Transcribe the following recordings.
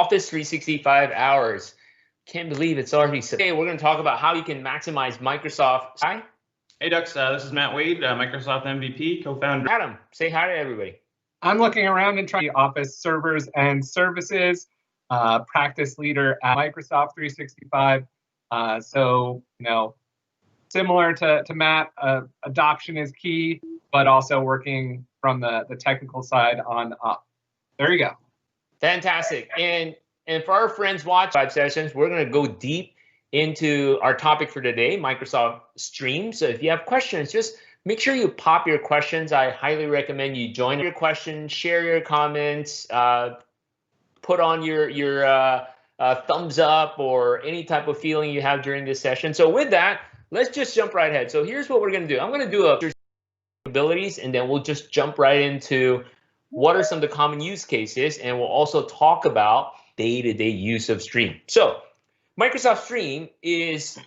Office 365 hours. Can't believe it's already today. We're going to talk about how you can maximize Microsoft. Hi. Hey, Dux. This is Matt Wade, Microsoft MVP, co-founder. Adam, say hi to everybody. I'm looking around and trying Office servers and services, practice leader at Microsoft 365. So, similar to Matt, adoption is key, but also working from the technical side on up. There you go. Fantastic. And for our friends watch live sessions, we're going to go deep into our topic for today, Microsoft Stream. So if you have questions, just make sure you pop your questions. I highly recommend you join your questions, share your comments, put on your thumbs up or any type of feeling you have during this session. So with that, let's just jump right ahead. So here's what we're going to do. I'm going to do a capabilities, and then we'll just jump right into what are some of the common use cases, and we'll also talk about day-to-day use of Stream. So Microsoft Stream is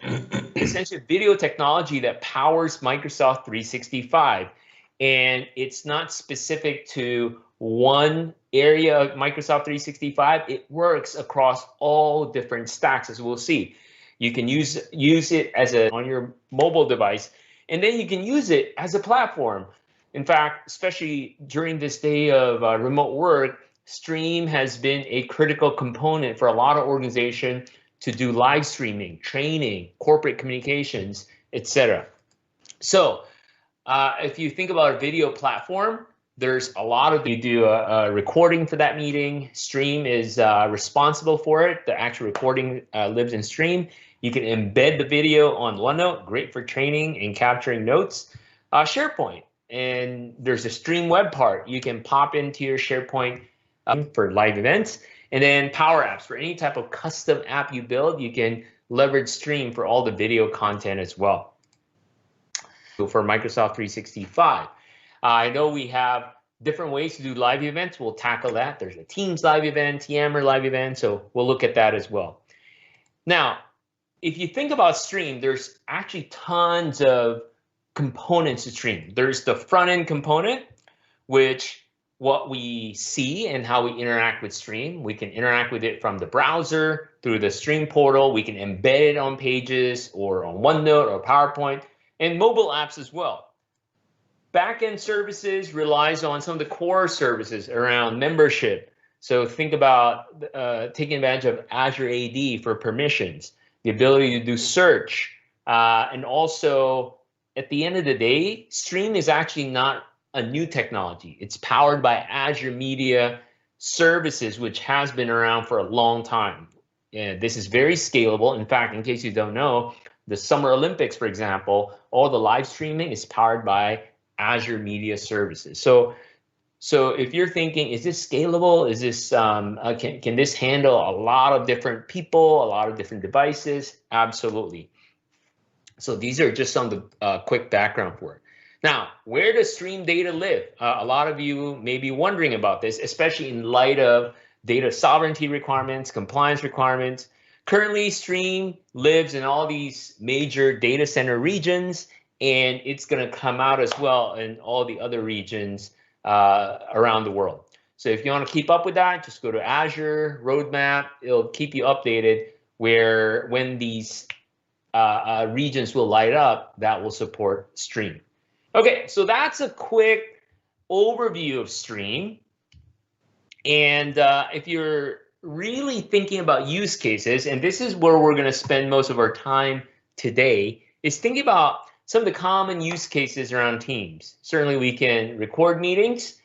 essentially video technology that powers Microsoft 365, and it's not specific to one area of Microsoft 365. It works across all different stacks, as we'll see. You can use it as on your mobile device, and then you can use it as a platform. In fact, especially during this day of remote work, Stream has been a critical component for a lot of organizations to do live streaming, training, corporate communications, etc. So if you think about a video platform, there's a lot of, you do a recording for that meeting. Stream is responsible for it. The actual recording lives in Stream. You can embed the video on OneNote, great for training and capturing notes. SharePoint, and there's a Stream web part. You can pop into your SharePoint for live events. And then Power Apps, for any type of custom app you build, you can leverage Stream for all the video content as well. So for Microsoft 365, I know we have different ways to do live events. We'll tackle that. There's a Teams live event, Yammer live event, so we'll look at that as well. Now, if you think about Stream, there's actually tons of components to Stream. There's the front end component, which what we see and how we interact with Stream. We can interact with it from the browser through the Stream portal. We can embed it on pages or on OneNote or PowerPoint, and mobile apps as well. Backend services relies on some of the core services around membership. So think about taking advantage of Azure AD for permissions, the ability to do search, and also at the end of the day, Stream is actually not a new technology. It's powered by Azure Media Services, which has been around for a long time. And this is very scalable. In fact, in case you don't know, the Summer Olympics, for example, all the live streaming is powered by Azure Media Services. So if you're thinking, is this scalable? Is this can this handle a lot of different people, a lot of different devices? Absolutely. So these are just some of the quick background for it. Now, where does Stream data live? A lot of you may be wondering about this, especially in light of data sovereignty requirements, compliance requirements. Currently, Stream lives in all these major data center regions, and it's going to come out as well in all the other regions around the world. So if you want to keep up with that, just go to Azure Roadmap. It'll keep you updated when these regions will light up, that will support Stream. Okay, so that's a quick overview of Stream. And if you're really thinking about use cases, and this is where we're going to spend most of our time today, is thinking about some of the common use cases around Teams. Certainly we can record meetings,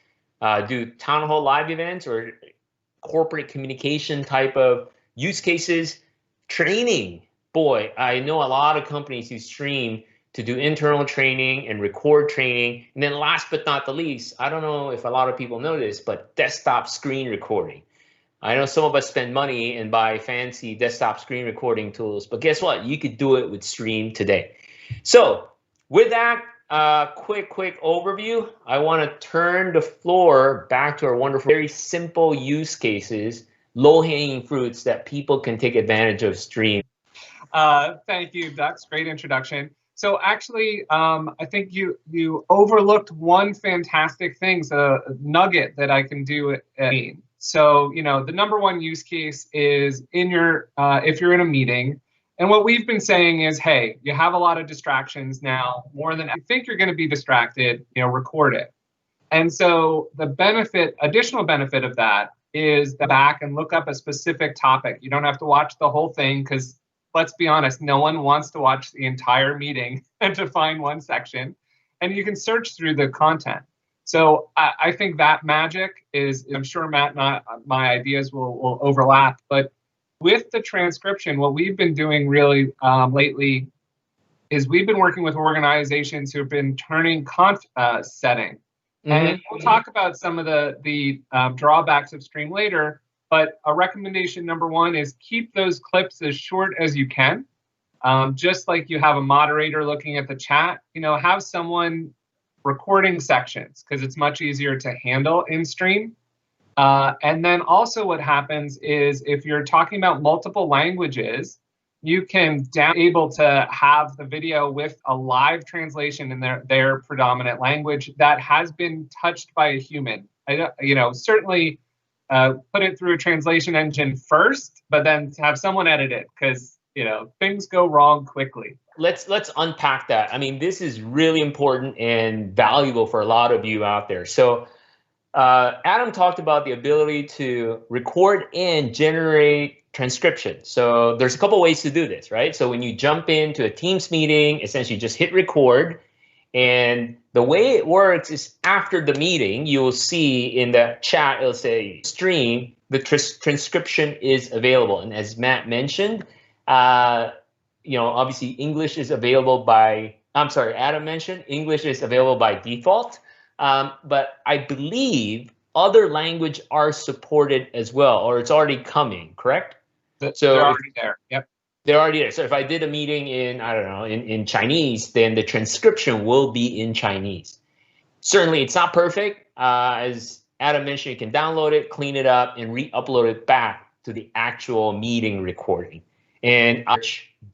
do town hall live events or corporate communication type of use cases. Training, boy, I know a lot of companies use Stream to do internal training and record training. And then last but not the least, I don't know if a lot of people know this, but desktop screen recording. I know some of us spend money and buy fancy desktop screen recording tools, but guess what? You could do it with Stream today. So with that quick overview, I want to turn the floor back to our wonderful, very simple use cases, low-hanging fruits that people can take advantage of Stream. Thank you, Dux. Great introduction. So actually, I think you overlooked one fantastic thing, a nugget that I can do. So, the number one use case is in your if you're in a meeting. And what we've been saying is, hey, you have a lot of distractions now, more than you think you're going to be distracted, record it. And so the additional benefit of that is the back and look up a specific topic. You don't have to watch the whole thing because, let's be honest, no one wants to watch the entire meeting and to find one section. And you can search through the content. So I think that magic is, I'm sure Matt and my ideas will overlap, but with the transcription, what we've been doing really lately is we've been working with organizations who have been turning setting. And we'll talk about some of the drawbacks of Stream later, but a recommendation number one is keep those clips as short as you can. Just like you have a moderator looking at the chat, have someone recording sections because it's much easier to handle in Stream. And then also what happens is if you're talking about multiple languages, you can able to have the video with a live translation in their predominant language that has been touched by a human. Certainly put it through a translation engine first, but then have someone edit it because things go wrong quickly. Let's unpack that. I mean, this is really important and valuable for a lot of you out there. So Adam talked about the ability to record and generate transcription. So there's a couple ways to do this, right? So when you jump into a Teams meeting, essentially just hit record. And the way it works is after the meeting, you will see in the chat, it'll say stream, the transcription is available. And as Matt mentioned, obviously English is available Adam mentioned English is available by default. But I believe other language are supported as well, or it's already coming, correct? So they're already there. Yep. They're already there. So if I did a meeting in Chinese, then the transcription will be in Chinese. Certainly, it's not perfect. As Adam mentioned, you can download it, clean it up, and re-upload it back to the actual meeting recording. And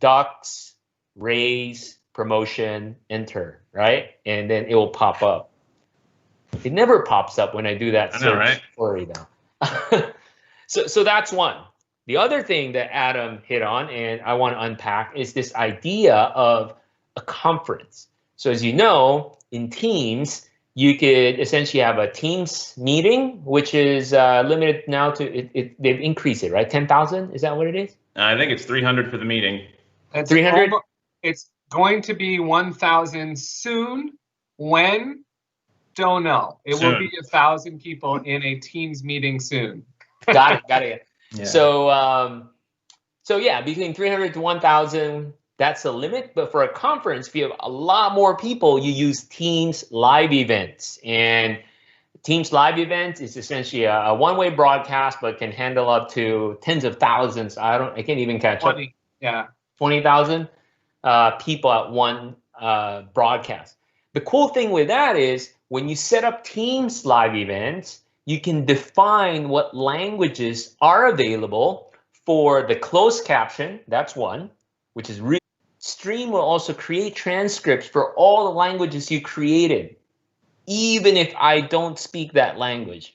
Dux, raise, promotion, enter, right? And then it will pop up. It never pops up when I do that. I know, right? Story though. So that's one. The other thing that Adam hit on, and I want to unpack, is this idea of a conference. So as you know, in Teams, you could essentially have a Teams meeting, which is limited now to, they've increased it, right? 10,000, is that what it is? I think it's 300 for the meeting. 300? It's going to be 1,000 soon. When? Don't know. It will be 1,000 people in a Teams meeting soon. Got it. Yeah. So yeah, between 300 to 1,000, that's the limit. But for a conference, if you have a lot more people, you use Teams live events. And Teams live events is essentially a one-way broadcast, but can handle up to tens of thousands. I can't even catch 20, up. yeah. 20,000 people at one broadcast. The cool thing with that is when you set up Teams live events, you can define what languages are available for the closed caption. That's one, which is really. Stream will also create transcripts for all the languages you created, even if I don't speak that language.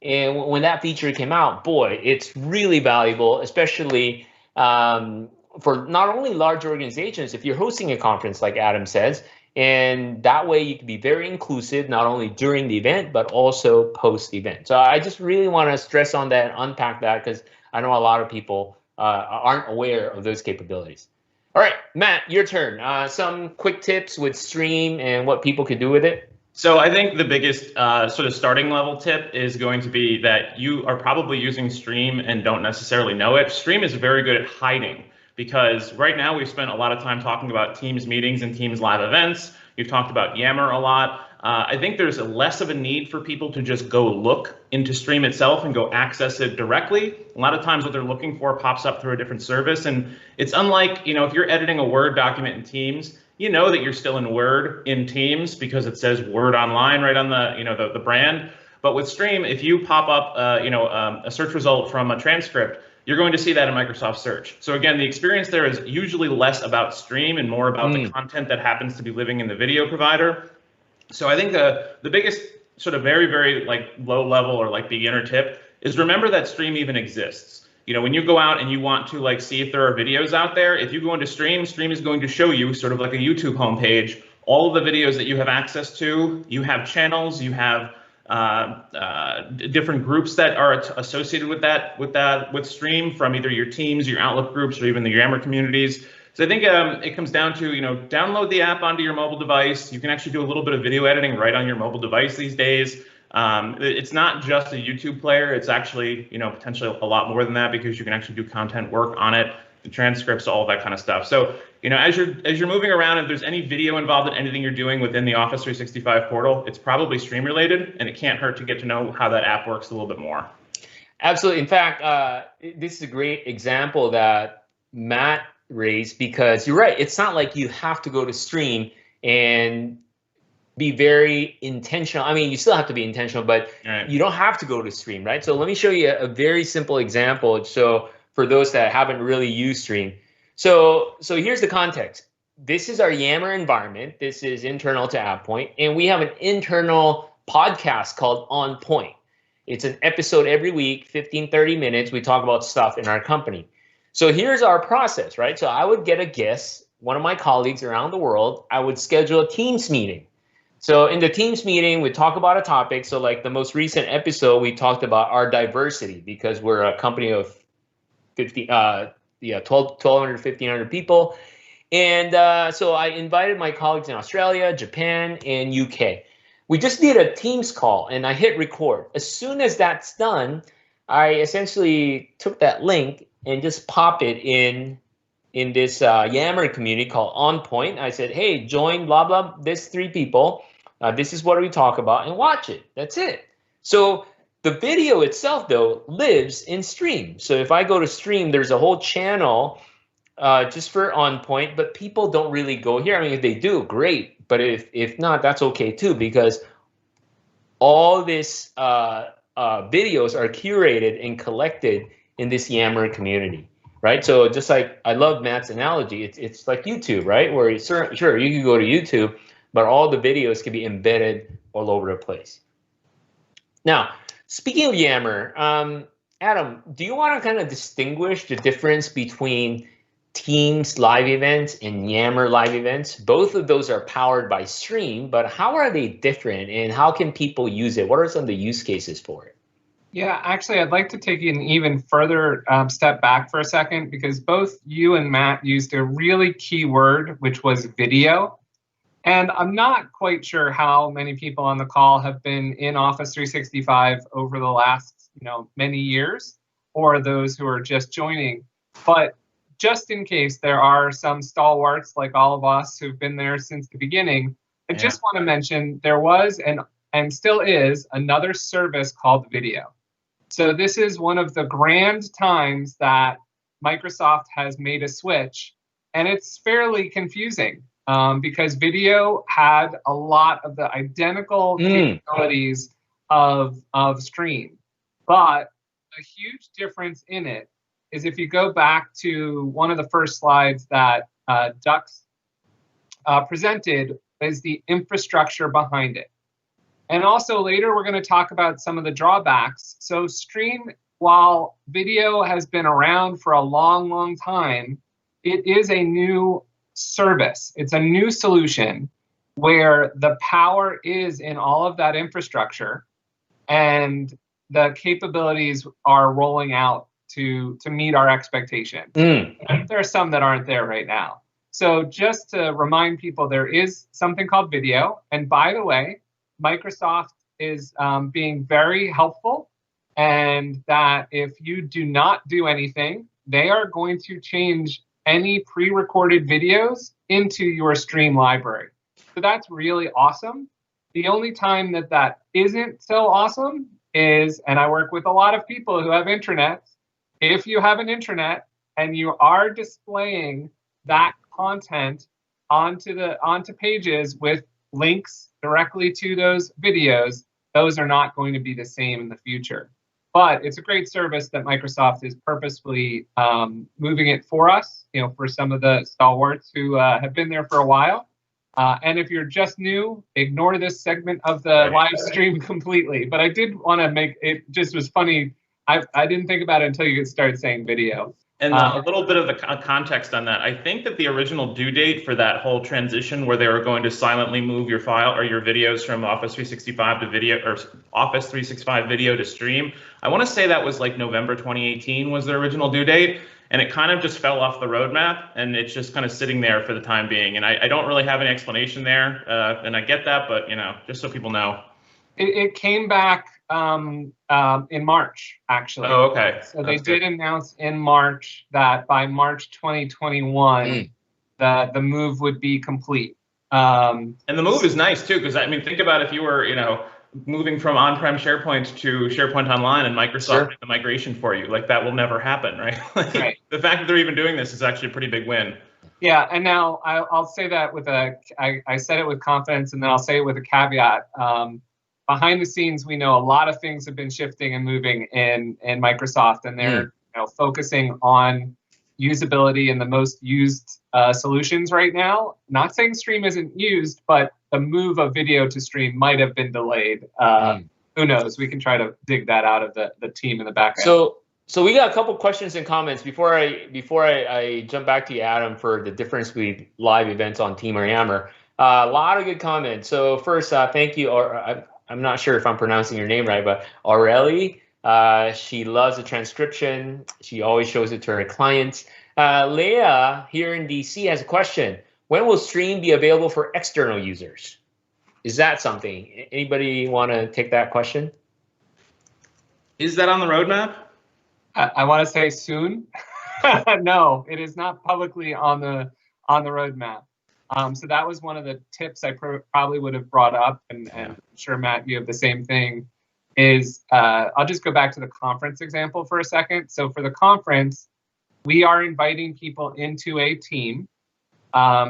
And when that feature came out, boy, it's really valuable, especially for not only large organizations, if you're hosting a conference like Adam says, and that way you can be very inclusive, not only during the event, but also post-event. So I just really want to stress on that and unpack that because I know a lot of people aren't aware of those capabilities. All right, Matt, your turn. Some quick tips with Stream and what people could do with it. So I think the biggest sort of starting level tip is going to be that you are probably using Stream and don't necessarily know it. Stream is very good at hiding. Because right now we've spent a lot of time talking about Teams meetings and Teams live events. We've talked about Yammer a lot. I think there's less of a need for people to just go look into Stream itself and go access it directly. A lot of times what they're looking for pops up through a different service. And it's unlike, if you're editing a Word document in Teams, you know that you're still in Word in Teams because it says Word Online right on the, the brand. But with Stream, if you pop up, a search result from a transcript, you're going to see that in Microsoft Search. So again, the experience there is usually less about Stream and more about the content that happens to be living in the video provider. So I think the biggest sort of very, very low level or beginner tip is remember that Stream even exists. You know, when you go out and you want to like see if there are videos out there, if you go into Stream, Stream is going to show you sort of like a YouTube homepage, all of the videos that you have access to. You have channels, you have different groups that are associated with Stream, from either your teams, your Outlook groups, or even the Yammer communities. So I think it comes down to, you know, download the app onto your mobile device. You can actually do a little bit of video editing right on your mobile device these days. It's not just a YouTube player. It's actually, you know, potentially a lot more than that, because you can actually do content work on it, the transcripts, all of that kind of stuff. So, you know, as you're moving around, if there's any video involved in anything you're doing within the Office 365 portal, it's probably Stream related, and it can't hurt to get to know how that app works a little bit more. Absolutely. In fact, this is a great example that Matt raised, because you're right. It's not like you have to go to Stream and be very intentional. I mean, you still have to be intentional, but you don't have to go to Stream, right? So let me show you a very simple example. So for those that haven't really used Stream. So here's the context. This is our Yammer environment. This is internal to AppPoint, and we have an internal podcast called On Point. It's an episode every week, 15, 30 minutes. We talk about stuff in our company. So here's our process, right? So I would get a guest, one of my colleagues around the world. I would schedule a Teams meeting. So in the Teams meeting, we talk about a topic. So like the most recent episode, we talked about our diversity, because we're a company of 1,200, 1,500 people. And so I invited my colleagues in Australia, Japan, and UK. We just did a Teams call, and I hit record. As soon as that's done, I essentially took that link and just pop it in this Yammer community called On Point. I said, hey, join blah, blah, this 3 people. This is what we talk about, and watch it. That's it. So the video itself, though, lives in Stream. So if I go to Stream, there's a whole channel just for On Point, but people don't really go here. I mean, if they do, great. But if not, that's okay too, because all this videos are curated and collected in this Yammer community, right? So just like, I love Matt's analogy, it's like YouTube, right? Where you, sure, you can go to YouTube, but all the videos can be embedded all over the place. Now, speaking of Yammer, Adam, do you want to kind of distinguish the difference between Teams live events and Yammer live events? Both of those are powered by Stream, but how are they different, and how can people use it? What are some of the use cases for it? Yeah, actually, I'd like to take an even further step back for a second, because both you and Matt used a really key word, which was video. And I'm not quite sure how many people on the call have been in Office 365 over the last, many years, or those who are just joining. But just in case there are some stalwarts like all of us who've been there since the beginning, I just want to mention there was and still is another service called video. So this is one of the grand times that Microsoft has made a switch, and it's fairly confusing because video had a lot of the identical capabilities of Stream, but a huge difference in it is if you go back to one of the first slides that Dux presented, is the infrastructure behind it. And also later, we're going to talk about some of the drawbacks. So Stream, while video has been around for a long, long time, it is a new service. It's a new solution where the power is in all of that infrastructure, and the capabilities are rolling out to meet our expectations. There are some that aren't there right now. So just to remind people, there is something called video. And by the way, Microsoft is being very helpful, and that if you do not do anything, they are going to change any pre-recorded videos into your Stream library. So that's really awesome. The only time that isn't so awesome is, and I work with a lot of people who have intranets, if you have an intranet and you are displaying that content onto pages with links directly to those videos, those are not going to be the same in the future. But it's a great service that Microsoft is purposefully moving it for us, for some of the stalwarts who have been there for a while. And if you're just new, ignore this segment of the live stream completely. But I did want to make it, just was funny I didn't think about it until you started saying video. And a little bit of the context on that. I think that the original due date for that whole transition where they were going to silently move your file or your videos from Office 365 to video, or Office 365 video to stream, I want to say that was like November 2018 was their original due date. And it kind of just fell off the roadmap, and it's just kind of sitting there for the time being. And I don't really have an explanation there, and I get that, but just so people know. It came back in March, actually. Oh, okay. So they did announce in March that by March 2021, the move would be complete. And the move is nice too, because I mean, think about if you were, moving from on-prem SharePoint to SharePoint Online, and Microsoft did the migration for you. Like, that will never happen, right? Right. The fact that they're even doing this is actually a pretty big win. Yeah, and now I'll say that with I said it with confidence, and then I'll say it with a caveat. Behind the scenes, we know a lot of things have been shifting and moving in Microsoft, and they're focusing on usability and the most used solutions right now. Not saying Stream isn't used, but the move of video to Stream might have been delayed. Who knows? We can try to dig that out of the team in the background. So we got a couple questions and comments before I jump back to you, Adam, for the difference between live events on Team or Yammer. A lot of good comments. So first, thank you. I'm not sure if I'm pronouncing your name right, but Aurelie. She loves the transcription. She always shows it to her clients. Leah here in DC has a question. When will Stream be available for external users? Is that something? Anybody want to take that question? Is that on the roadmap? I want to say soon. No, it is not publicly on the roadmap. So that was one of the tips I probably would have brought up, and I'm sure, Matt, you have the same thing. I'll just go back to the conference example for a second. So for the conference, we are inviting people into a team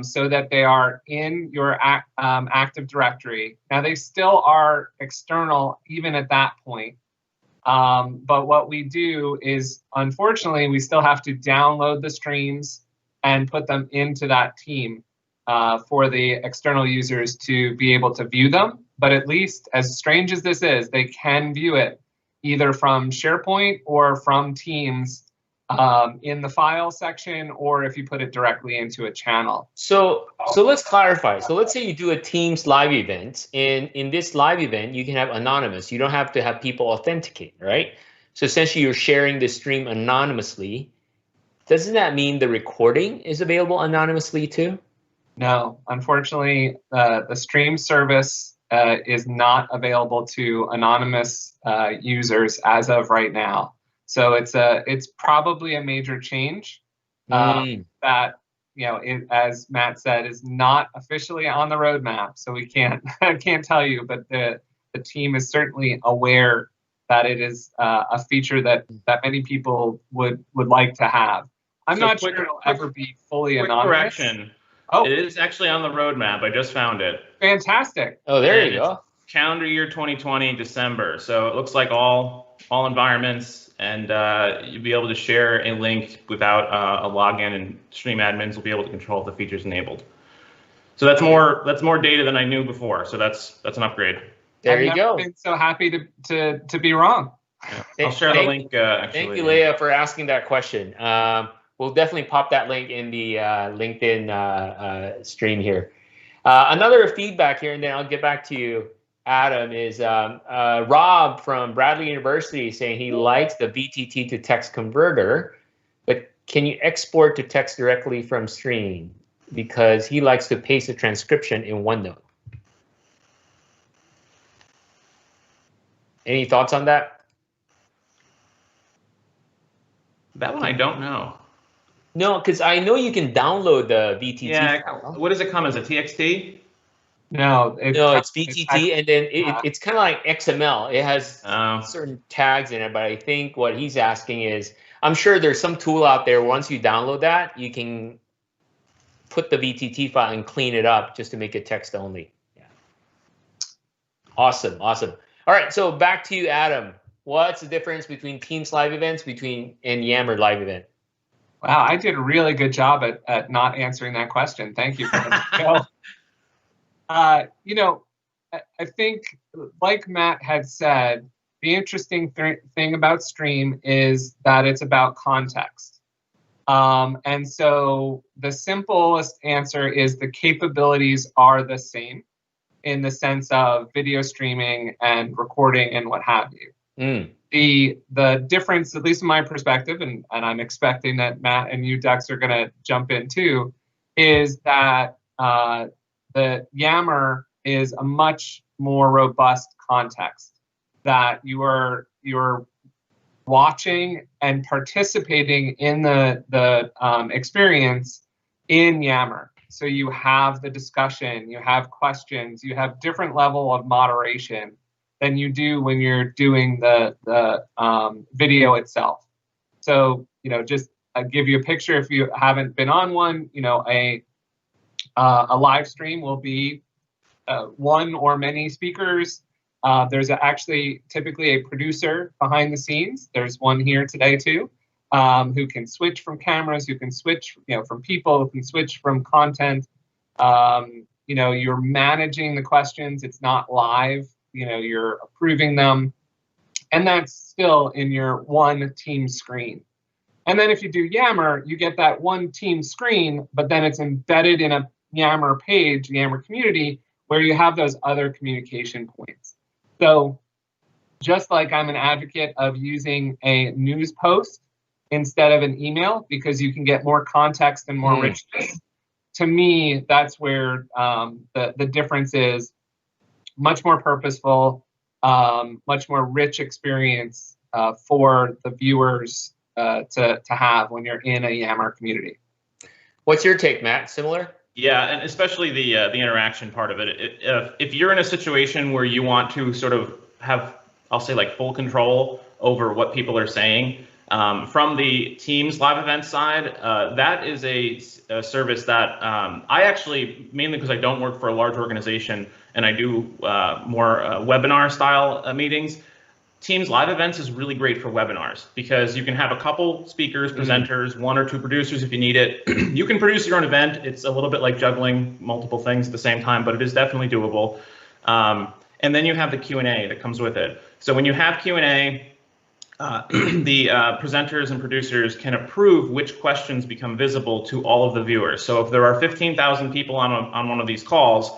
so that they are in your Active Directory. Now, they still are external even at that point. But what we do is, unfortunately, we still have to download the streams and put them into that team for the external users to be able to view them. But at least, as strange as this is, they can view it either from SharePoint or from Teams in the file section, or if you put it directly into a channel. So let's clarify. So let's say you do a Teams live event, and in this live event, you can have anonymous. You don't have to have people authenticate, right? So essentially, you're sharing the stream anonymously. Doesn't that mean the recording is available anonymously too? No, unfortunately, the stream service is not available to anonymous users as of right now. So it's probably a major change that, as Matt said, is not officially on the roadmap. So we can't tell you, but the team is certainly aware that it is a feature that many people would like to have. I'm not sure it'll ever be fully anonymous. Correction. Oh, it is actually on the roadmap. I just found it. Fantastic. Oh, there you go. Calendar year 2020, December. So it looks like all environments, and you'll be able to share a link without a login, and Stream admins will be able to control if the feature's enabled. So that's more data than I knew before. So that's an upgrade. There you go. I've been so happy to be wrong. Yeah. I'll share the link. Actually. Thank you, Leah, for asking that question. We'll definitely pop that link in the LinkedIn stream here. Another feedback here, and then I'll get back to you, Adam, is Rob from Bradley University saying he likes the VTT to text converter, but can you export to text directly from Stream? Because he likes to paste the transcription in OneNote. Any thoughts on that? That one I don't know. No, because I know you can download the VTT. Yeah, file. What does it come as, a TXT? No, it's VTT, and then it's kind of like XML. It has certain tags in it, but I think what he's asking is, I'm sure there's some tool out there, once you download that, you can put the VTT file and clean it up just to make it text only. Yeah. Awesome. All right, so back to you, Adam. What's the difference between Teams live events and Yammer live event? Wow, I did a really good job at not answering that question. Thank you for that. I think, like Matt had said, the interesting thing about Stream is that it's about context. And so the simplest answer is the capabilities are the same in the sense of video streaming and recording and what have you. The difference, at least in my perspective, and I'm expecting that Matt and you, Dux, are going to jump in too, is that the Yammer is a much more robust context, that you're watching and participating in the experience in Yammer. So you have the discussion, you have questions, you have different level of moderation than you do when you're doing the video itself. So, just give you a picture if you haven't been on one. A live stream will be one or many speakers. There's actually typically a producer behind the scenes. There's one here today too, who can switch from cameras, who can switch from people, who can switch from content. You're managing the questions. It's not live. You're approving them, and that's still in your one team screen. And then if you do Yammer, you get that one team screen, but then it's embedded in a Yammer page, Yammer community, where you have those other communication points. So just like I'm an advocate of using a news post instead of an email because you can get more context and more richness, to me, that's where the difference is. Much more purposeful, much more rich experience for the viewers to have when you're in a Yammer community. What's your take, Matt? Similar? Yeah, and especially the interaction part of it. If you're in a situation where you want to sort of have, I'll say, like full control over what people are saying, from the Teams live event side, that is a service that I actually, mainly because I don't work for a large organization and I do more webinar style meetings, Teams live events is really great for webinars because you can have a couple speakers, presenters, one or two producers if you need it. You can produce your own event. It's a little bit like juggling multiple things at the same time, but it is definitely doable. And then you have the Q&A that comes with it. So when you have Q&A, the presenters and producers can approve which questions become visible to all of the viewers. So if there are 15,000 people on one of these calls,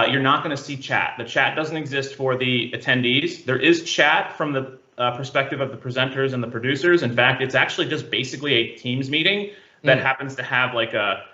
you're not going to see chat. The chat doesn't exist for the attendees. There is chat from the perspective of the presenters and the producers. In fact, it's actually just basically a Teams meeting that happens to have like a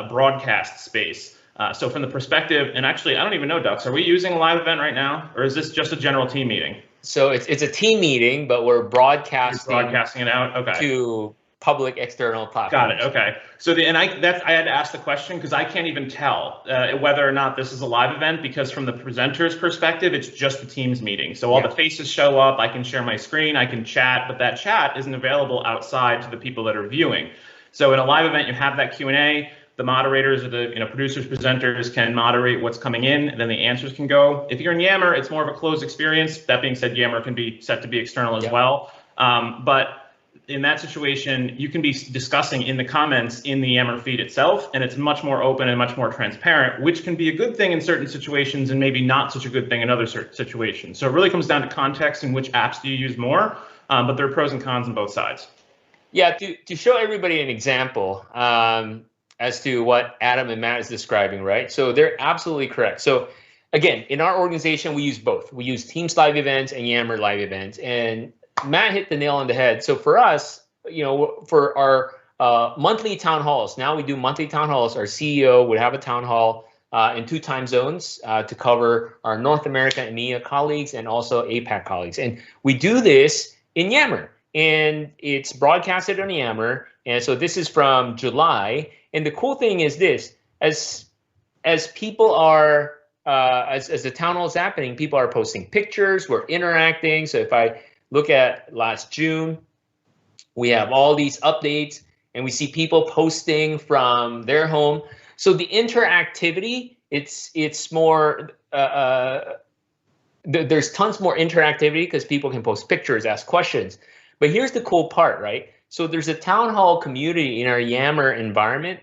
broadcast space. So from the perspective, and actually, I don't even know, Dux, are we using a live event right now, or is this just a general team meeting? So it's a team meeting, but we're broadcasting it out. Okay. To public external platforms. Got it. Okay. So I had to ask the question because I can't even tell whether or not this is a live event because from the presenter's perspective, it's just a Teams meeting. So all the faces show up. I can share my screen. I can chat, but that chat isn't available outside to the people that are viewing. So in a live event, you have that Q&A. The moderators or the producers, presenters can moderate what's coming in, and then the answers can go. If you're in Yammer, it's more of a closed experience. That being said, Yammer can be set to be external as well. But in that situation, you can be discussing in the comments in the Yammer feed itself, and it's much more open and much more transparent, which can be a good thing in certain situations and maybe not such a good thing in other situations. So it really comes down to context and which apps do you use more, but there are pros and cons on both sides. Yeah, to show everybody an example, as to what Adam and Matt is describing, right? So they're absolutely correct. So again, in our organization, we use both. We use Teams live events and Yammer live events. And Matt hit the nail on the head. So for us, for our monthly town halls, now we do monthly town halls. Our CEO would have a town hall in 2 time zones to cover our North America and EMEA colleagues and also APAC colleagues. And we do this in Yammer. And it's broadcasted on Yammer. And so this is from July. And the cool thing is this, as people are, as the town hall is happening, people are posting pictures, we're interacting. So if I look at last June, we have all these updates and we see people posting from their home. So the interactivity, it's more, there's tons more interactivity because people can post pictures, ask questions. But here's the cool part, right? So there's a town hall community in our Yammer environment.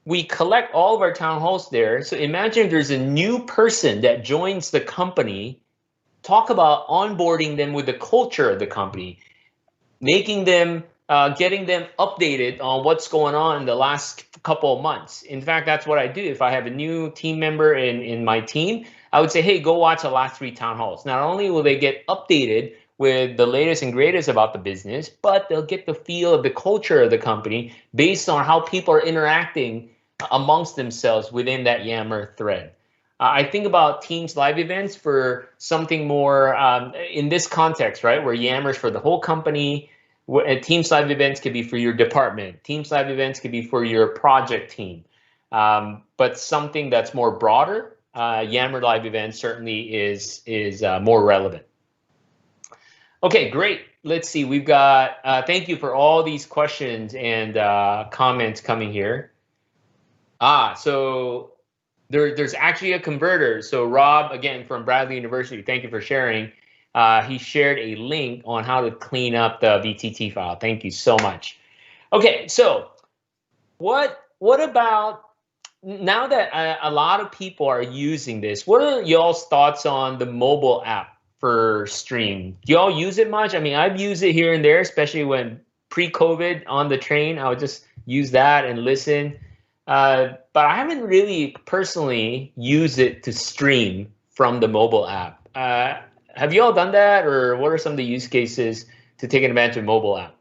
We collect all of our town halls there. So imagine there's a new person that joins the company talk about onboarding them with the culture of the company, making them, getting them updated on what's going on in the last couple of months. In fact, that's what I do. If I have a new team member in my team, I would say, hey, go watch the last 3 town halls. Not only will they get updated with the latest and greatest about the business, but they'll get the feel of the culture of the company based on how people are interacting amongst themselves within that Yammer thread. I think about Teams live events for something more in this context, right? Where Yammer's for the whole company. Teams live events could be for your department. Teams live events could be for your project team. But something that's more broader, Yammer live events certainly is more relevant. Okay, great. Let's see. We've got. Thank you for all these questions and comments coming here. So there's actually a converter. So Rob, again, from Bradley University, thank you for sharing. He shared a link on how to clean up the VTT file. Thank you so much. Okay, so what about now that a lot of people are using this? What are y'all's thoughts on the mobile app for Stream? Do y'all use it much? I mean, I've used it here and there, especially when pre-COVID on the train. I would just use that and listen. But I haven't really personally used it to stream from the mobile app. Have you all done that, or what are some of the use cases to take advantage of mobile app?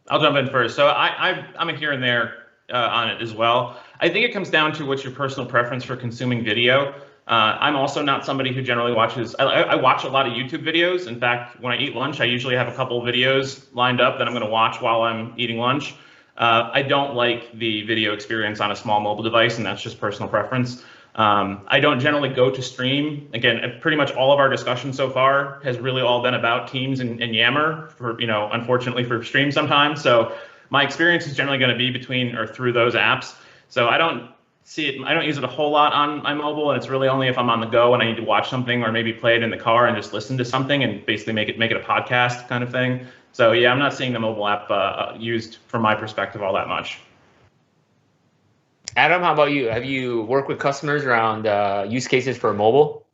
I'll jump in first. So I'm a here and there on it as well. I think it comes down to what's your personal preference for consuming video. I'm also not somebody who generally watches. I watch a lot of YouTube videos. In fact, when I eat lunch, I usually have a couple of videos lined up that I'm going to watch while I'm eating lunch. I don't like the video experience on a small mobile device, and that's just personal preference. I don't generally go to Stream. Again, pretty much all of our discussion so far has really all been about Teams and Yammer, for, unfortunately for Stream sometimes. So my experience is generally going to be between or through those apps. So I don't see it. I don't use it a whole lot on my mobile, and it's really only if I'm on the go and I need to watch something, or maybe play it in the car and just listen to something and basically make it a podcast kind of thing. So yeah, I'm not seeing the mobile app used from my perspective all that much. Adam, how about you? Have you worked with customers around use cases for mobile?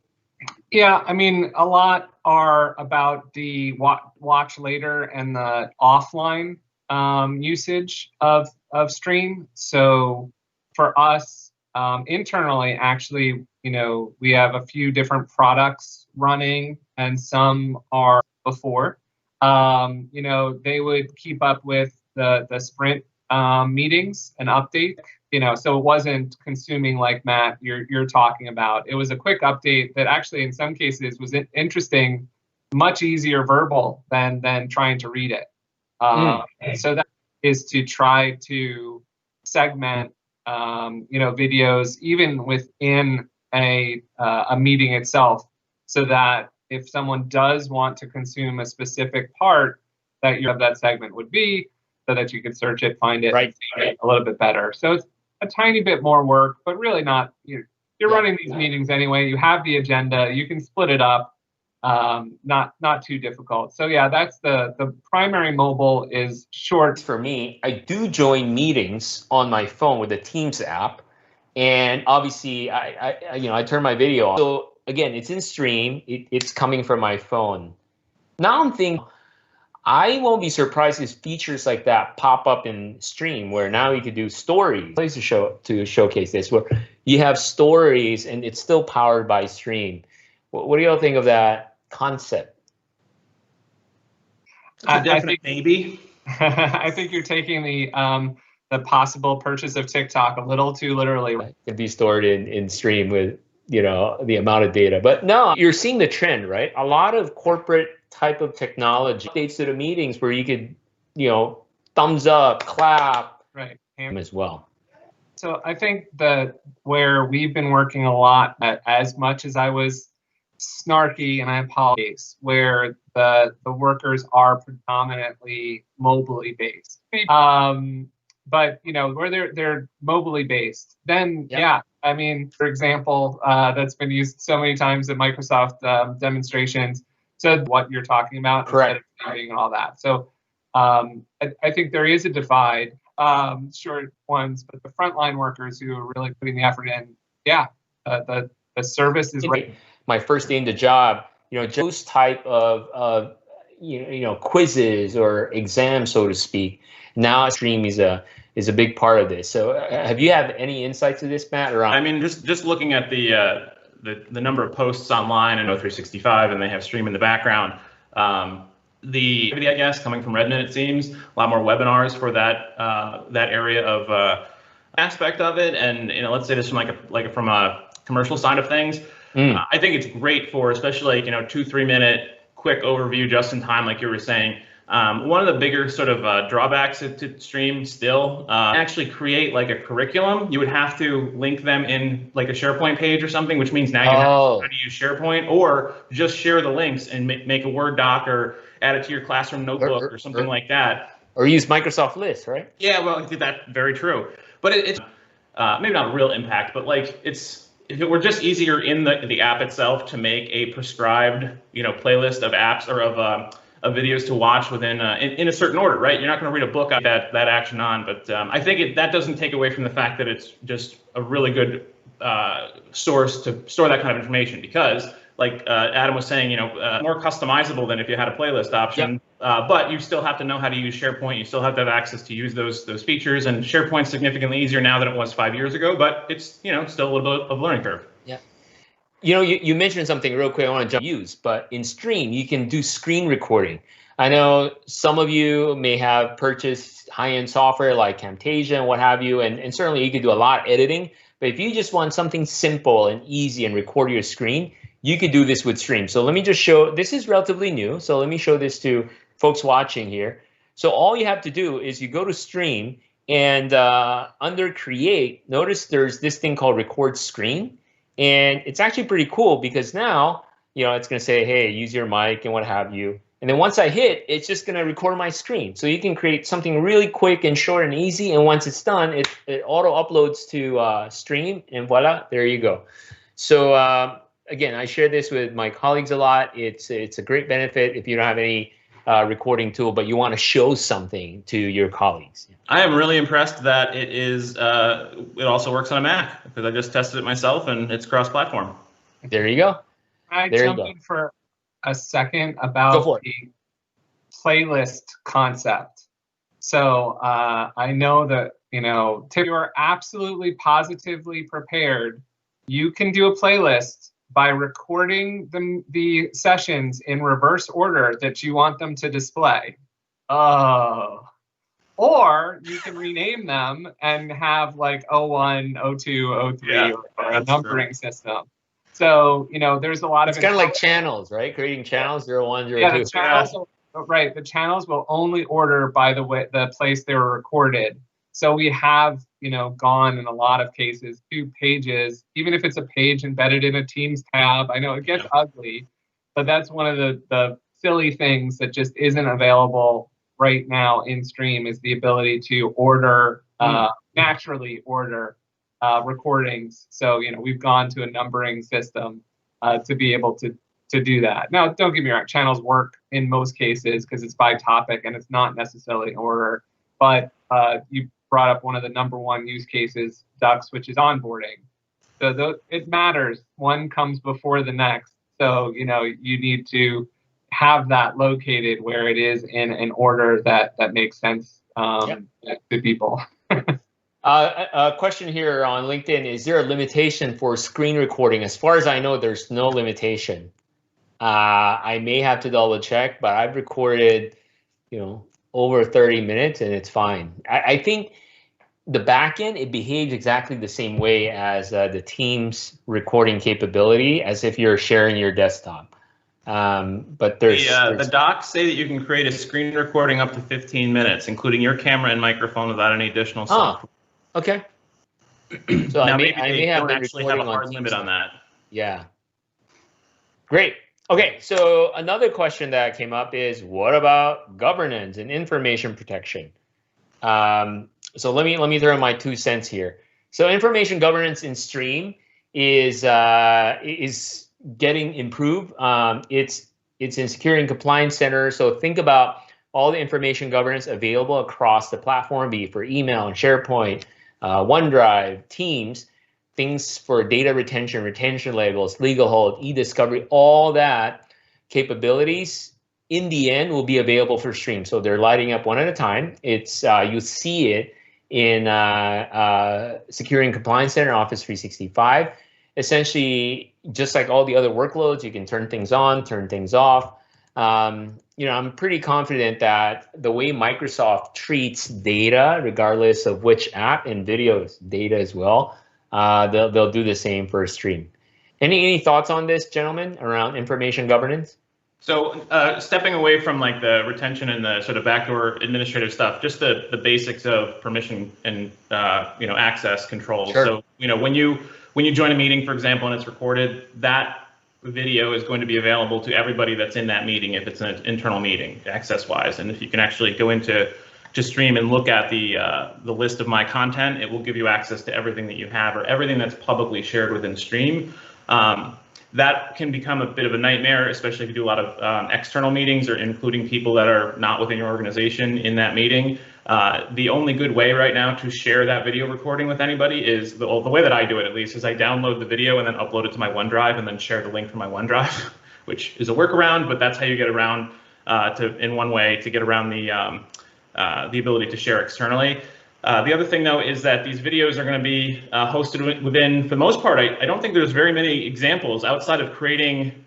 Yeah, I mean, a lot are about the watch later and the offline usage of Stream. So for us internally, actually, we have a few different products running, and some are before. They would keep up with the sprint meetings and update. So it wasn't consuming like Matt you're talking about. It was a quick update that actually in some cases was interesting, much easier verbal than trying to read it. So that is to try to segment videos even within a meeting itself, so that if someone does want to consume a specific part that segment would be, so that you can search it, find it, right, a little bit better. So it's a tiny bit more work, but really not. You're running these meetings anyway. You have the agenda. You can split it up. Not too difficult. So yeah, that's the primary mobile is short. For me, I do join meetings on my phone with the Teams app, and obviously I turn my video on. So again, it's in Stream. It's coming from my phone. Now I'm thinking, I won't be surprised if features like that pop up in Stream, where now you could do stories. Place to showcase this, where you have stories and it's still powered by Stream. What do y'all think of that concept? It's a definite maybe. I think you're taking the possible purchase of TikTok a little too literally. It can be stored in Stream with the amount of data, but no, you're seeing the trend, right? A lot of corporate type of technology updates to the meetings where you could, thumbs up, clap, right, as well. So I think that where we've been working a lot, as much as I was snarky, and I apologize, where the workers are predominantly mobily based, but where they're mobily based, then yeah, I mean, for example, that's been used so many times at Microsoft demonstrations. So what you're talking about, correct, instead of and all that. So I think there is a divide, short ones, but the frontline workers who are really putting the effort in, yeah, the service is right. my first day in the job, just those type of quizzes or exams, so to speak. Now stream is a big part of this. So have you have any insights to this, Matt? Or I mean, just looking at the number of posts online in O365, and they have stream in the background. The I guess coming from Redmond, it seems a lot more webinars for that area of aspect of it. And let's say this from a commercial side of things. I think it's great for especially 2-3 minute quick overview just in time, like you were saying. One of the bigger sort of drawbacks to stream still, actually create like a curriculum. You would have to link them in like a SharePoint page or something, which means now you have to know how to use SharePoint, or just share the links and make a Word doc or add it to your classroom notebook or something like that. Or use Microsoft List, right? Yeah, well, that's very true. But it's maybe not a real impact, but like if it were just easier in the app itself to make a prescribed playlist of apps or of videos to watch within in a certain order, right? You're not going to read a book that action on, but I think that doesn't take away from the fact that it's just a really good source to store that kind of information, because like Adam was saying, more customizable than if you had a playlist option. Yep. But you still have to know how to use SharePoint. You still have to have access to use those features, and SharePoint's significantly easier now than it was 5 years ago, but it's still a little bit of a learning curve. Yeah. You mentioned something real quick I want to use, but in Stream, you can do screen recording. I know some of you may have purchased high-end software like Camtasia and what have you, and certainly you could do a lot of editing, but if you just want something simple and easy and record your screen, you could do this with Stream. So let me just show, this is relatively new, so let me show this to folks watching here. So all you have to do is you go to Stream, and under Create, notice there's this thing called Record Screen. And it's actually pretty cool because now, it's going to say, hey, use your mic and what have you. And then once I hit, it's just going to record my screen. So you can create something really quick and short and easy. And once it's done, it auto uploads to Stream, and voila, there you go. So again, I share this with my colleagues a lot. It's a great benefit if you don't have any recording tool, but you want to show something to your colleagues. I am really impressed that it also works on a Mac, because I just tested it myself and it's cross-platform. There you go. I jump in for a second about the playlist concept. So I know that, if you are absolutely positively prepared, you can do a playlist by recording the sessions in reverse order that you want them to display. Or you can rename them and have like 01, 02, 03, or a numbering system. So, there's a lot of... It's kind of like channels, right? Creating channels, 01, 02. Yeah, the channels, right. The channels will only order by the place they were recorded. So we have, gone in a lot of cases to pages, even if it's a page embedded in a Teams tab. I know it gets ugly, but that's one of the silly things that just isn't available right now in Stream, is the ability to order, naturally order recordings. So, we've gone to a numbering system to be able to do that. Now, don't get me wrong, channels work in most cases because it's by topic and it's not necessarily in order, but you brought up one of the number one use cases, Dux, which is onboarding. So it matters. One comes before the next. So, you need to have that located where it is in an order that makes sense to people. A question here on LinkedIn: is there a limitation for screen recording? As far as I know, there's no limitation. I may have to double check, but I've recorded, over 30 minutes and it's fine. I think the backend, it behaves exactly the same way as the Teams recording capability, as if you're sharing your desktop. But there's the docs say that you can create a screen recording up to 15 minutes, including your camera and microphone, without any additional software. Okay. So now, I maybe may have actually have a hard limit on that. Yeah. Great. Okay, so another question that came up is, what about governance and information protection? So let me throw in my 2 cents here. So information governance in Stream is getting improved. It's in Security and Compliance Center. So think about all the information governance available across the platform, be it for email and SharePoint, OneDrive, Teams. things for data retention, retention labels, legal hold, e-discovery, all that capabilities in the end will be available for stream. So they're lighting up one at a time. It's you see it in Security and Compliance Center, Office 365. Essentially, just like all the other workloads, you can turn things on, turn things off. You know, I'm pretty confident that the way Microsoft treats data, regardless of which app, and video data as well, they'll do the same for stream. Any thoughts on this, gentlemen, around information governance? So stepping away from like the retention and the sort of backdoor administrative stuff, just the basics of permission and you know, access controls. Sure. So you know, when you join a meeting, for example, and it's recorded, that video is going to be available to everybody that's in that meeting if it's an internal meeting, access-wise. And if you can actually go into stream and look at the list of my content, it will give you access to everything that you have or everything that's publicly shared within stream. That can become a bit of a nightmare, especially if you do a lot of external meetings or including people that are not within your organization in that meeting. The only good way right now to share that video recording with anybody is, the way that I do it at least, is I download the video and then upload it to my OneDrive and then share the link from my OneDrive, which is a workaround, but that's how you get around in one way to get around the ability to share externally. The other thing, though, is that these videos are going to be hosted within, for the most part, I don't think there's very many examples outside of creating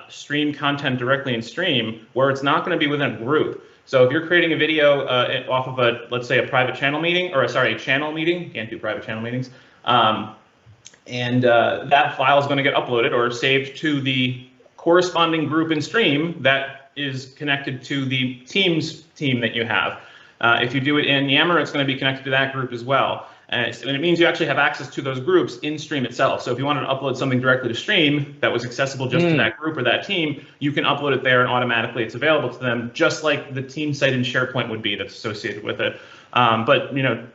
stream content directly in stream where it's not going to be within a group. So if you're creating a video off of let's say a private channel meeting, or sorry, a channel meeting, you can't do private channel meetings, and that file is going to get uploaded or saved to the corresponding group in stream that is connected to the Teams team that you have. If you do it in Yammer, it's going to be connected to that group as well. And it means you actually have access to those groups in stream itself. So if you wanted to upload something directly to stream that was accessible just to that group or that team, you can upload it there and automatically it's available to them, just like the team site in SharePoint would be that's associated with it. But you know,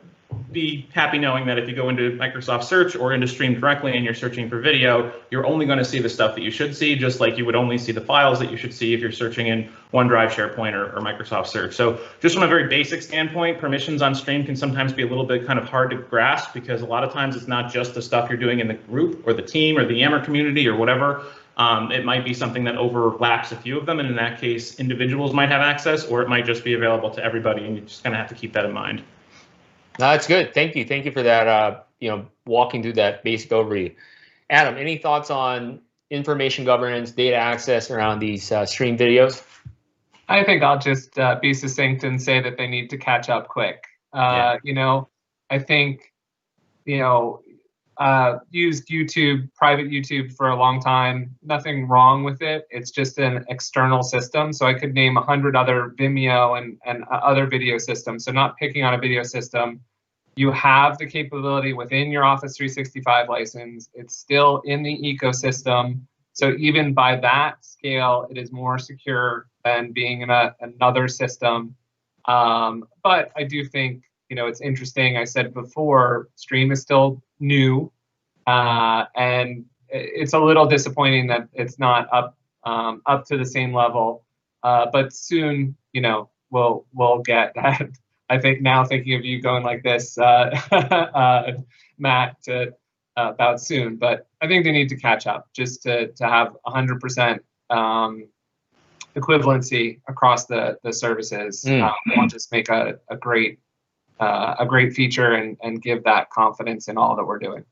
be happy knowing that if you go into Microsoft Search or into Stream directly and you're searching for video, you're only going to see the stuff that you should see, just like you would only see the files that you should see if you're searching in OneDrive, SharePoint, or Microsoft Search. So just from a very basic standpoint, permissions on Stream can sometimes be a little bit kind of hard to grasp because a lot of times it's not just the stuff you're doing in the group or the team or the Yammer community or whatever. It might be something that overlaps a few of them, and in that case, individuals might have access, or it might just be available to everybody, and you just kind of have to keep that in mind. No, that's good. Thank you. Thank you for that, you know, walking through that basic overview. Adam, any thoughts on information governance, data access around these stream videos? I think I'll just be succinct and say that they need to catch up quick. You know, I think, you know, used YouTube, private YouTube for a long time. Nothing wrong with it. It's just an external system. So I could name 100 other Vimeo and other video systems. So not picking on a video system. You have the capability within your Office 365 license. It's still in the ecosystem. So even by that scale, it is more secure than being in another system. But I do think, you know, it's interesting. I said before, Stream is still new, and it's a little disappointing that it's not up to the same level. But soon, you know, we'll get that. I think now thinking of you going like this, Matt, about soon. But I think they need to catch up just to have 100% equivalency across the services. We'll just make a great feature and give that confidence in all that we're doing.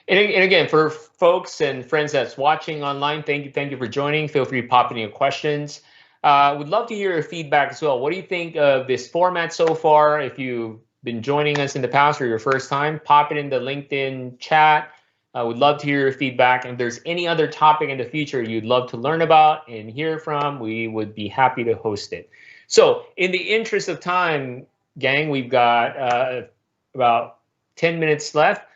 And again, for folks and friends that's watching online, thank you for joining. Feel free to pop in your questions. Would love to hear your feedback as well. What do you think of this format so far? If you've been joining us in the past or your first time, pop it in the LinkedIn chat. I would love to hear your feedback. And if there's any other topic in the future you'd love to learn about and hear from, we would be happy to host it. So in the interest of time, gang, we've got about 10 minutes left.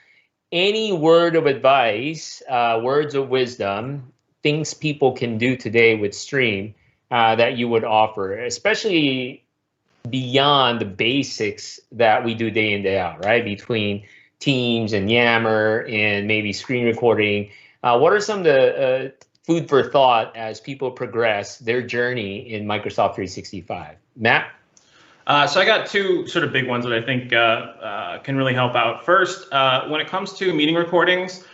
Any word of advice, words of wisdom, things people can do today with Stream that you would offer, especially beyond the basics that we do day in, day out, right? Between Teams and Yammer and maybe screen recording. What are some of the food for thought as people progress their journey in Microsoft 365? Matt? So I got two sort of big ones that I think can really help out. First, when it comes to meeting recordings,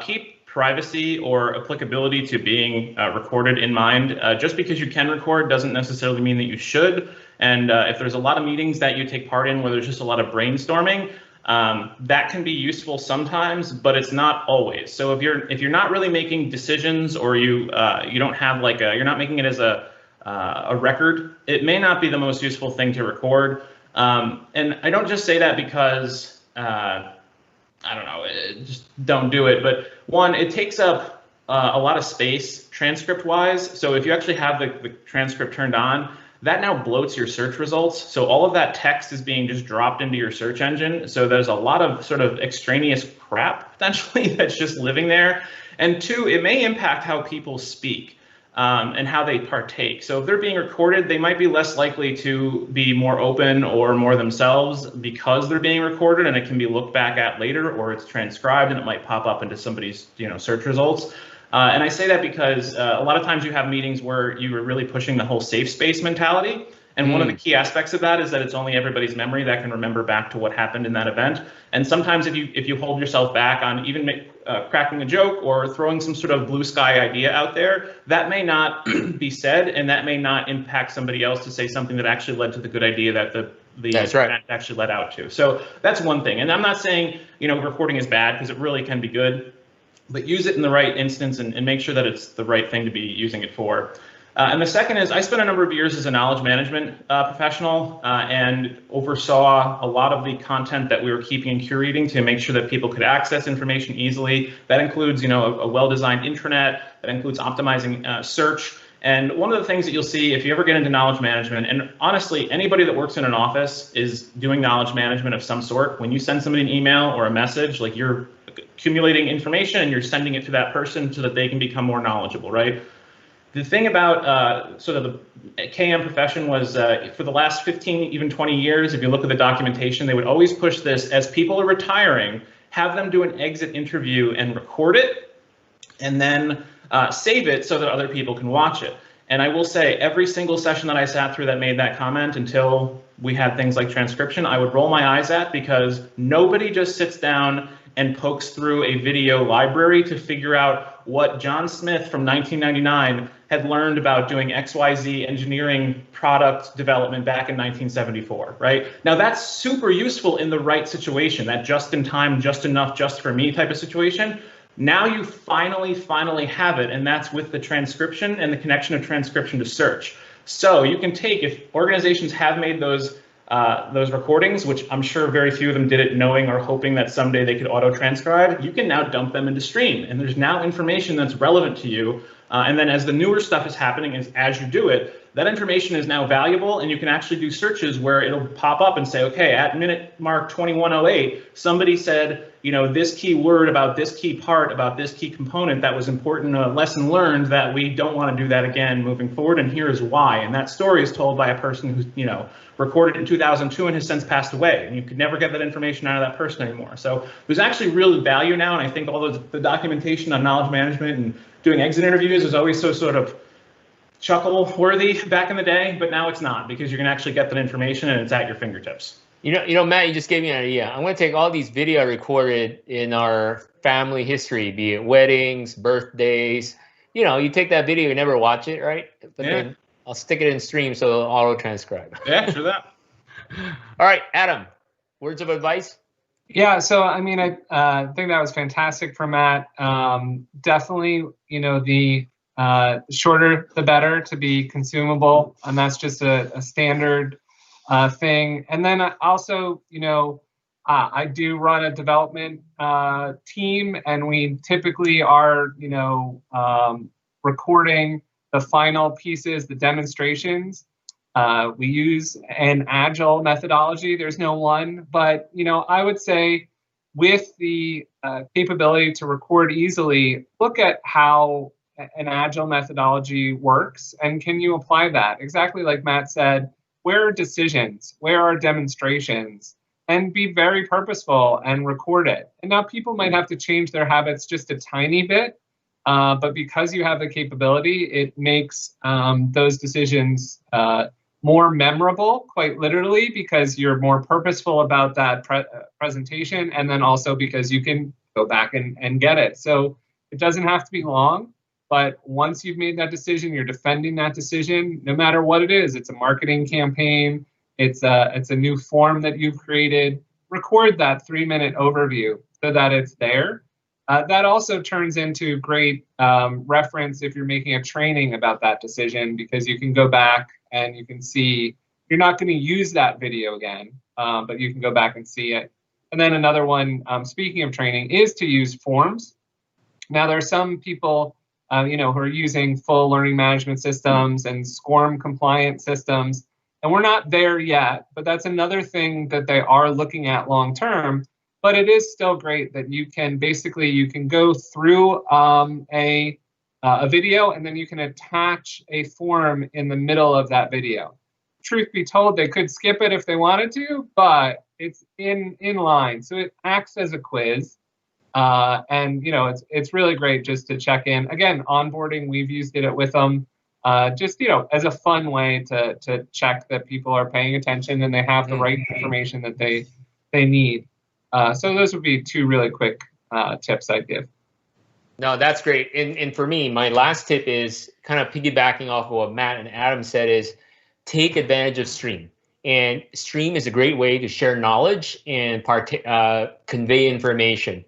keep privacy or applicability to being recorded in mind. Just because you can record doesn't necessarily mean that you should. And if there's a lot of meetings that you take part in where there's just a lot of brainstorming, that can be useful sometimes, but it's not always. So if you're not really making decisions, or you don't have like you're not making it as a record, it may not be the most useful thing to record. And I don't just say that because I don't know, just don't do it. But one, it takes up a lot of space transcript wise. So if you actually have the transcript turned on, that now bloats your search results. So all of that text is being just dropped into your search engine. So there's a lot of sort of extraneous crap potentially that's just living there. And two, it may impact how people speak and how they partake. So if they're being recorded, they might be less likely to be more open or more themselves because they're being recorded, and it can be looked back at later, or it's transcribed and it might pop up into somebody's search results. And I say that because a lot of times you have meetings where you are really pushing the whole safe space mentality. And one of the key aspects of that is that it's only everybody's memory that can remember back to what happened in that event. And sometimes if you hold yourself back on even cracking a joke or throwing some sort of blue sky idea out there, that may not be said, and that may not impact somebody else to say something that actually led to the good idea that the event actually led out to. So that's one thing. And I'm not saying recording is bad, because it really can be good, but use it in the right instance and make sure that it's the right thing to be using it for. And the second is, I spent a number of years as a knowledge management professional and oversaw a lot of the content that we were keeping and curating to make sure that people could access information easily. That includes, a well-designed intranet. That includes optimizing search. And one of the things that you'll see if you ever get into knowledge management, and honestly, anybody that works in an office is doing knowledge management of some sort. When you send somebody an email or a message, like, you're accumulating information and you're sending it to that person so that they can become more knowledgeable, right? The thing about sort of the KM profession was for the last 15, even 20 years, if you look at the documentation, they would always push this: as people are retiring, have them do an exit interview and record it, and then save it so that other people can watch it. And I will say, every single session that I sat through that made that comment, until we had things like transcription, I would roll my eyes at, because nobody just sits down and pokes through a video library to figure out what John Smith from 1999 had learned about doing XYZ engineering product development back in 1974, right? Now, that's super useful in the right situation, that just in time, just enough, just for me type of situation. Now you finally have it, and that's with the transcription and the connection of transcription to search. So you can take, if organizations have made those recordings, which I'm sure very few of them did it knowing or hoping that someday they could auto-transcribe, you can now dump them into Stream, and there's now information that's relevant to you. And then as the newer stuff is happening, as you do it, that information is now valuable, and you can actually do searches where it'll pop up and say, okay, at minute mark 2108, somebody said, this key word about this key part, about this key component that was important, a lesson learned that we don't want to do that again moving forward, and here's why. And that story is told by a person who's, recorded in 2002 and has since passed away, and you could never get that information out of that person anymore. So there's actually real value now, and I think all the documentation on knowledge management and doing exit interviews was always so sort of chuckle worthy back in the day, but now it's not, because you can actually get that information and it's at your fingertips. Matt, you just gave me an idea. I'm going to take all these video I recorded in our family history, be it weddings, birthdays. You take that video, you never watch it, right? But then I'll stick it in Stream so it'll auto transcribe. Yeah, sure that. All right, Adam, words of advice? Yeah, so I mean, I think that was fantastic from Matt. Definitely, the shorter the better to be consumable, and that's just a standard thing. And then also, I do run a development team, and we typically are, recording the final pieces, the demonstrations. We use an agile methodology. There's no one, but I would say with the capability to record easily, look at how an agile methodology works, and can you apply that? Exactly like Matt said, where are decisions? Where are demonstrations? And be very purposeful and record it. And now people might have to change their habits just a tiny bit, but because you have the capability, it makes those decisions more memorable, quite literally, because you're more purposeful about that presentation, and then also because you can go back and get it. So it doesn't have to be long, but once you've made that decision, you're defending that decision, no matter what it is. It's a marketing campaign, it's a new form that you've created. Record that 3-minute overview so that it's there. That also turns into great reference if you're making a training about that decision, because you can go back and you can see, you're not going to use that video again, but you can go back and see it. And then another one, speaking of training, is to use forms. Now, there are some people who are using full learning management systems and SCORM compliant systems, and we're not there yet, but that's another thing that they are looking at long term. But it is still great that you can go through a video, and then you can attach a form in the middle of that video. Truth be told, they could skip it if they wanted to, but it's in line, so it acts as a quiz. And it's really great just to check in. Again, onboarding, we've used it with them, just as a fun way to check that people are paying attention and they have the right information that they need. So those would be 2 really quick tips I'd give. No, that's great. And for me, my last tip is kind of piggybacking off of what Matt and Adam said, is take advantage of Stream. And Stream is a great way to share knowledge and convey information.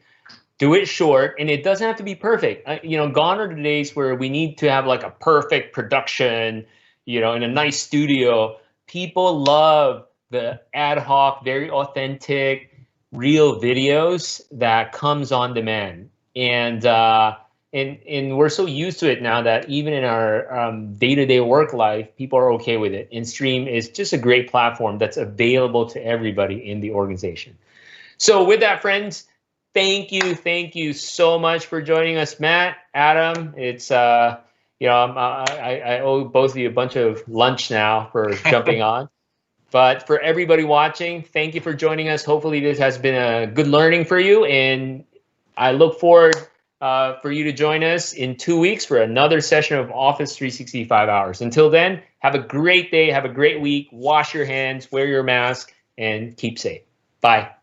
Do it short, and it doesn't have to be perfect. Gone are the days where we need to have like a perfect production, in a nice studio. People love the ad hoc, very authentic, real videos that comes on demand. And we're so used to it now that even in our day-to-day work life, people are okay with it. And Stream is just a great platform that's available to everybody in the organization. So with that, friends, thank you so much for joining us, Matt, Adam. It's I owe both of you a bunch of lunch now for jumping on. But for everybody watching, thank you for joining us. Hopefully this has been a good learning for you, and I look forward for you to join us in 2 weeks for another session of Office 365 Hours. Until then, have a great day, have a great week, wash your hands, wear your mask, and keep safe. Bye.